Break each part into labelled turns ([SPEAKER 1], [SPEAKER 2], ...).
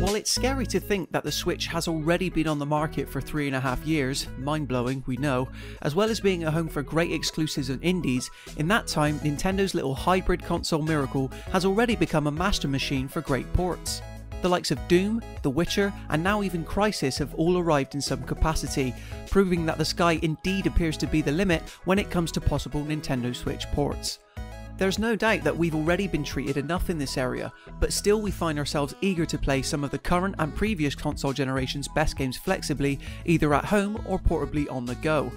[SPEAKER 1] While it's scary to think that the Switch has already been on the market for 3.5 years, mind-blowing, we know, as well as being a home for great exclusives and indies, in that time Nintendo's little hybrid console miracle has already become a master machine for great ports. The likes of Doom, The Witcher, and now even Crysis have all arrived in some capacity, proving that the sky indeed appears to be the limit when it comes to possible Nintendo Switch ports. There's no doubt that we've already been treated enough in this area, but still we find ourselves eager to play some of the current and previous console generation's best games flexibly, either at home or portably on the go.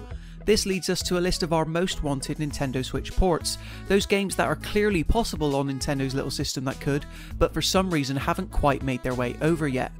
[SPEAKER 1] This leads us to a list of our most wanted Nintendo Switch ports, those games that are clearly possible on Nintendo's little system that could, but for some reason haven't quite made their way over yet.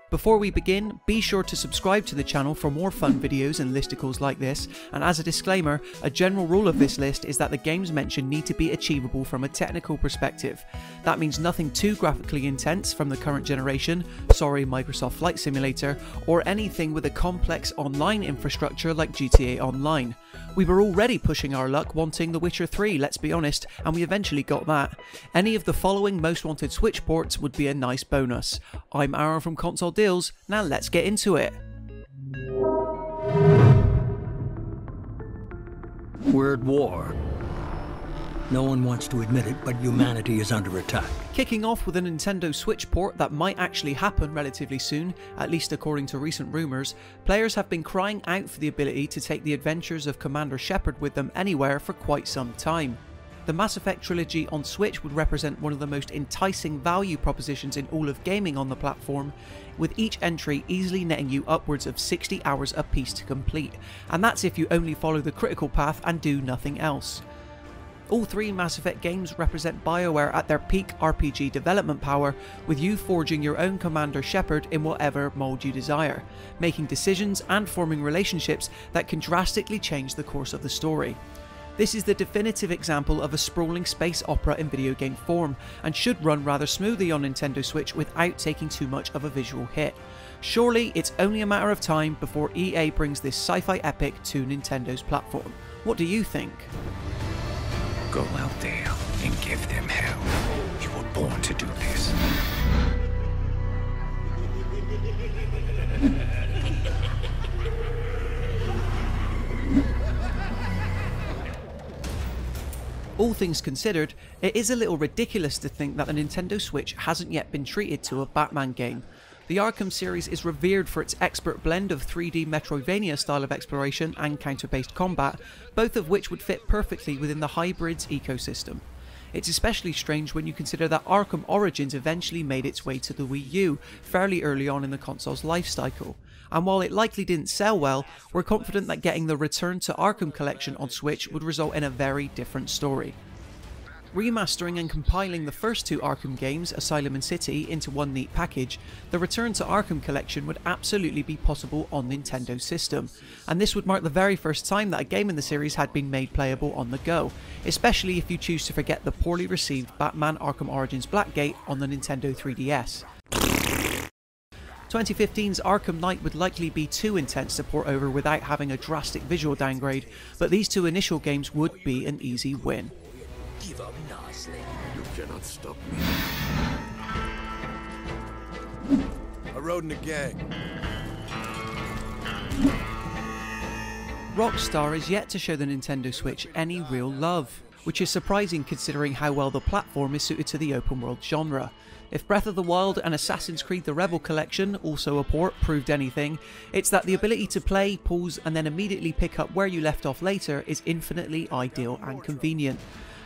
[SPEAKER 1] Before we begin, be sure to subscribe to the channel for more fun videos and listicles like this, and as a disclaimer, a general rule of this list is that the games mentioned need to be achievable from a technical perspective. That means nothing too graphically intense from the current generation, sorry Microsoft Flight Simulator, or anything with a complex online infrastructure like GTA Online. We were already pushing our luck wanting The Witcher 3, let's be honest, and we eventually got that. Any of the following most wanted Switch ports would be a nice bonus. I'm Aaron from Console Deals, now let's get into it.
[SPEAKER 2] We're at war. No one wants to admit it, but humanity is under attack.
[SPEAKER 1] Kicking off with a Nintendo Switch port that might actually happen relatively soon, at least according to recent rumours, players have been crying out for the ability to take the adventures of Commander Shepard with them anywhere for quite some time. The Mass Effect Trilogy on Switch would represent one of the most enticing value propositions in all of gaming on the platform, with each entry easily netting you upwards of 60 hours a piece to complete, and that's if you only follow the critical path and do nothing else. All three Mass Effect games represent BioWare at their peak RPG development power, with you forging your own Commander Shepard in whatever mold you desire, making decisions and forming relationships that can drastically change the course of the story. This is the definitive example of a sprawling space opera in video game form, and should run rather smoothly on Nintendo Switch without taking too much of a visual hit. Surely it's only a matter of time before EA brings this sci-fi epic to Nintendo's platform. What do you think?
[SPEAKER 3] Go out there and give them hell. You were born to do this.
[SPEAKER 1] All things considered, it is a little ridiculous to think that the Nintendo Switch hasn't yet been treated to a Batman game. The Arkham series is revered for its expert blend of 3D Metroidvania style of exploration and counter-based combat, both of which would fit perfectly within the Hybrids ecosystem. It's especially strange when you consider that Arkham Origins eventually made its way to the Wii U fairly early on in the console's life cycle, and while it likely didn't sell well, we're confident that getting the Return to Arkham collection on Switch would result in a very different story. Remastering and compiling the first two Arkham games, Asylum and City, into one neat package, the Return to Arkham collection would absolutely be possible on Nintendo's system, and this would mark the very first time that a game in the series had been made playable on the go, especially if you choose to forget the poorly received Batman Arkham Origins Blackgate on the Nintendo 3DS. 2015's Arkham Knight would likely be too intense to port over without having a drastic visual downgrade, but these two initial games would be an easy win.
[SPEAKER 3] Give up nicely.
[SPEAKER 4] You cannot stop me. I rode in a gang.
[SPEAKER 1] Rockstar is yet to show the Nintendo Switch any real love, which is surprising considering how well the platform is suited to the open world genre. If Breath of the Wild and Assassin's Creed The Rebel Collection, also a port, proved anything, it's that the ability to play, pause and then immediately pick up where you left off later is infinitely ideal and convenient.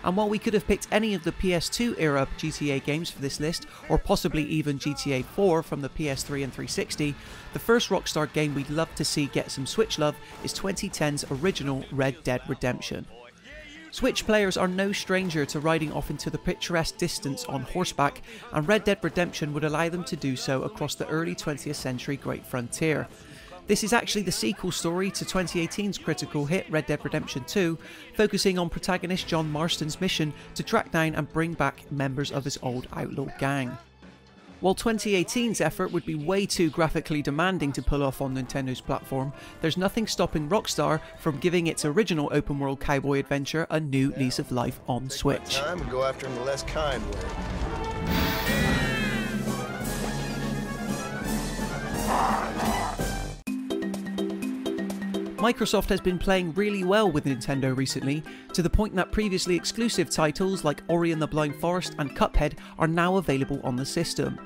[SPEAKER 1] And while we could have picked any of the PS2 era GTA games for this list, or possibly even GTA 4 from the PS3 and 360, the first Rockstar game we'd love to see get some Switch love is 2010's original Red Dead Redemption. Switch players are no stranger to riding off into the picturesque distance on horseback, and Red Dead Redemption would allow them to do so across the early 20th century Great Frontier. This is actually the sequel story to 2018's critical hit Red Dead Redemption 2, focusing on protagonist John Marston's mission to track down and bring back members of his old outlaw gang. While 2018's effort would be way too graphically demanding to pull off on Nintendo's platform, there's nothing stopping Rockstar from giving its original open-world cowboy adventure a new lease of life on Switch.
[SPEAKER 4] Time and go after him the less kind way.
[SPEAKER 1] Microsoft has been playing really well with Nintendo recently, to the point that previously exclusive titles like Ori and the Blind Forest and Cuphead are now available on the system.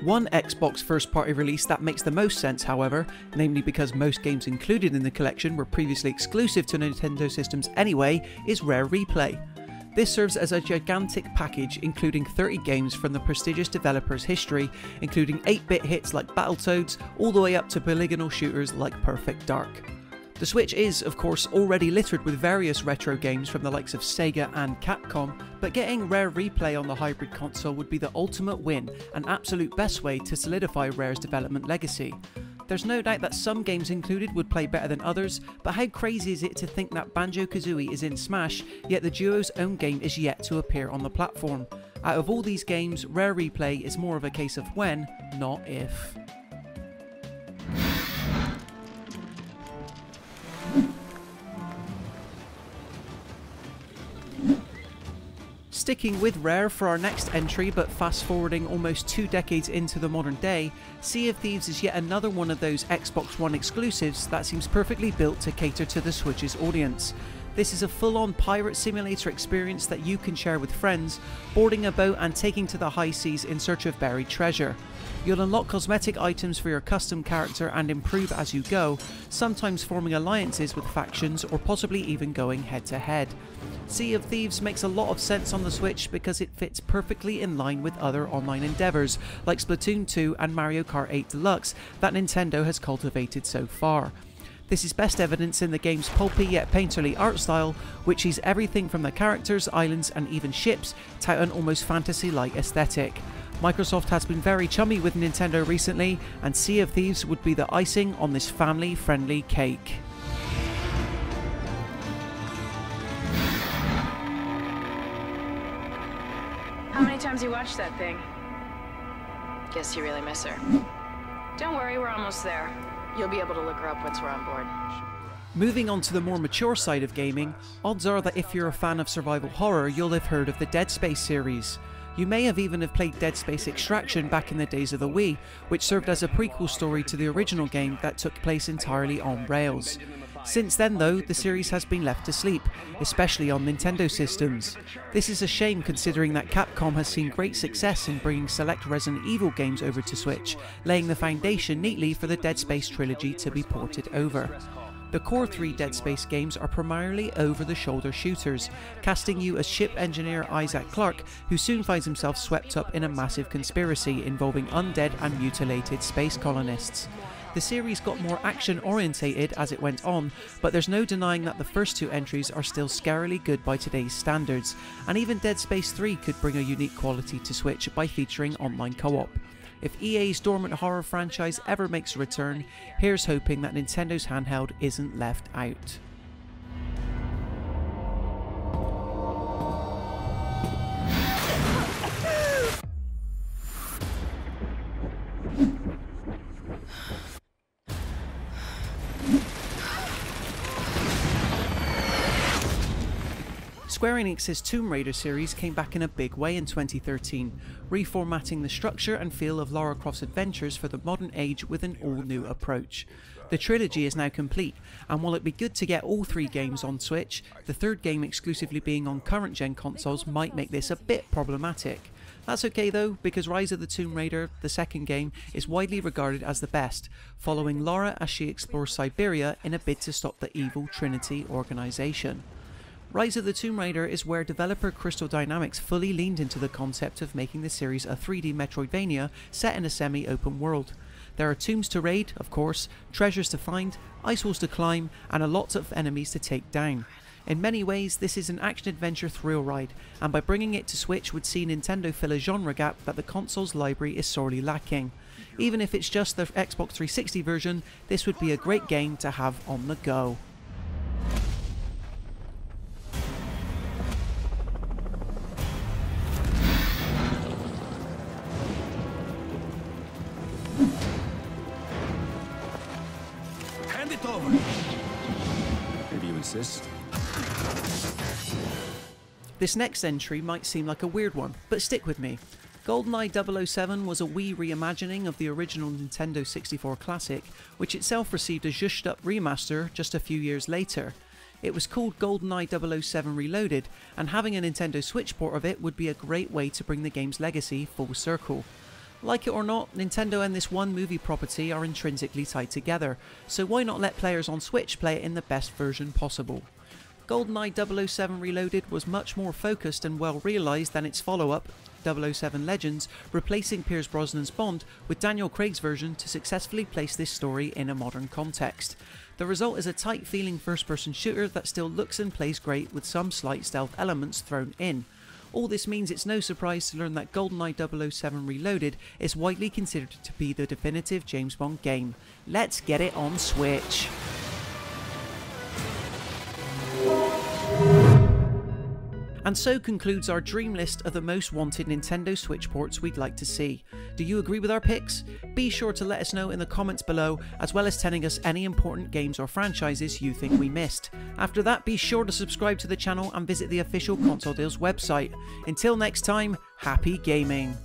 [SPEAKER 1] One Xbox first-party release that makes the most sense, however, namely because most games included in the collection were previously exclusive to Nintendo systems anyway, is Rare Replay. This serves as a gigantic package including 30 games from the prestigious developer's history, including 8-bit hits like Battletoads, all the way up to polygonal shooters like Perfect Dark. The Switch is, of course, already littered with various retro games from the likes of Sega and Capcom, but getting Rare Replay on the hybrid console would be the ultimate win and absolute best way to solidify Rare's development legacy. There's no doubt that some games included would play better than others, but how crazy is it to think that Banjo-Kazooie is in Smash, yet the duo's own game is yet to appear on the platform? Out of all these games, Rare Replay is more of a case of when, not if. Sticking with Rare for our next entry, but fast forwarding almost 2 decades into the modern day, Sea of Thieves is yet another one of those Xbox One exclusives that seems perfectly built to cater to the Switch's audience. This is a full-on pirate simulator experience that you can share with friends, boarding a boat and taking to the high seas in search of buried treasure. You'll unlock cosmetic items for your custom character and improve as you go, sometimes forming alliances with factions or possibly even going head-to-head. Sea of Thieves makes a lot of sense on the Switch because it fits perfectly in line with other online endeavours like Splatoon 2 and Mario Kart 8 Deluxe that Nintendo has cultivated so far. This is best evidenced in the game's pulpy yet painterly art style, which sees everything from the characters, islands and even ships tout an almost fantasy-like aesthetic. Microsoft has been very chummy with Nintendo recently, and Sea of Thieves would be the icing on this family-friendly cake.
[SPEAKER 5] How many times you watched that thing? Guess you really miss her. Don't worry, we're almost there. You'll be able to look her up once we're on board.
[SPEAKER 1] Moving on to the more mature side of gaming, odds are that if you're a fan of survival horror, you'll have heard of the Dead Space series. You may have even played Dead Space Extraction back in the days of the Wii, which served as a prequel story to the original game that took place entirely on rails. Since then though, the series has been left to sleep, especially on Nintendo systems. This is a shame considering that Capcom has seen great success in bringing select Resident Evil games over to Switch, laying the foundation neatly for the Dead Space trilogy to be ported over. The core 3 Dead Space games are primarily over-the-shoulder shooters, casting you as ship engineer Isaac Clarke, who soon finds himself swept up in a massive conspiracy involving undead and mutilated space colonists. The series got more action-orientated as it went on, but there's no denying that the first 2 entries are still scarily good by today's standards, and even Dead Space 3 could bring a unique quality to Switch by featuring online co-op. If EA's dormant horror franchise ever makes a return, here's hoping that Nintendo's handheld isn't left out. Square Enix's Tomb Raider series came back in a big way in 2013, reformatting the structure and feel of Lara Croft's adventures for the modern age with an all-new approach. The trilogy is now complete, and while it'd be good to get all 3 games on Switch, the 3rd game exclusively being on current-gen consoles might make this a bit problematic. That's okay though, because Rise of the Tomb Raider, the 2nd game, is widely regarded as the best, following Lara as she explores Siberia in a bid to stop the evil Trinity organization. Rise of the Tomb Raider is where developer Crystal Dynamics fully leaned into the concept of making the series a 3D Metroidvania set in a semi-open world. There are tombs to raid, of course, treasures to find, ice walls to climb, and a lot of enemies to take down. In many ways, this is an action-adventure thrill ride, and by bringing it to Switch would see Nintendo fill a genre gap that the console's library is sorely lacking. Even if it's just the Xbox 360 version, this would be a great game to have on the go.
[SPEAKER 3] Nemesis.
[SPEAKER 1] This next entry might seem like a weird one, but stick with me. GoldenEye 007 was a Wii reimagining of the original Nintendo 64 classic, which itself received a zhushed up remaster just a few years later. It was called GoldenEye 007 Reloaded, and having a Nintendo Switch port of it would be a great way to bring the game's legacy full circle. Like it or not, Nintendo and this one movie property are intrinsically tied together, so why not let players on Switch play it in the best version possible? GoldenEye 007 Reloaded was much more focused and well realised than its follow-up, 007 Legends, replacing Pierce Brosnan's Bond with Daniel Craig's version to successfully place this story in a modern context. The result is a tight-feeling first-person shooter that still looks and plays great with some slight stealth elements thrown in. All this means it's no surprise to learn that GoldenEye 007 Reloaded is widely considered to be the definitive James Bond game. Let's get it on Switch! And so concludes our dream list of the most wanted Nintendo Switch ports we'd like to see. Do you agree with our picks? Be sure to let us know in the comments below, as well as telling us any important games or franchises you think we missed. After that, be sure to subscribe to the channel and visit the official Console Deals website. Until next time, happy gaming!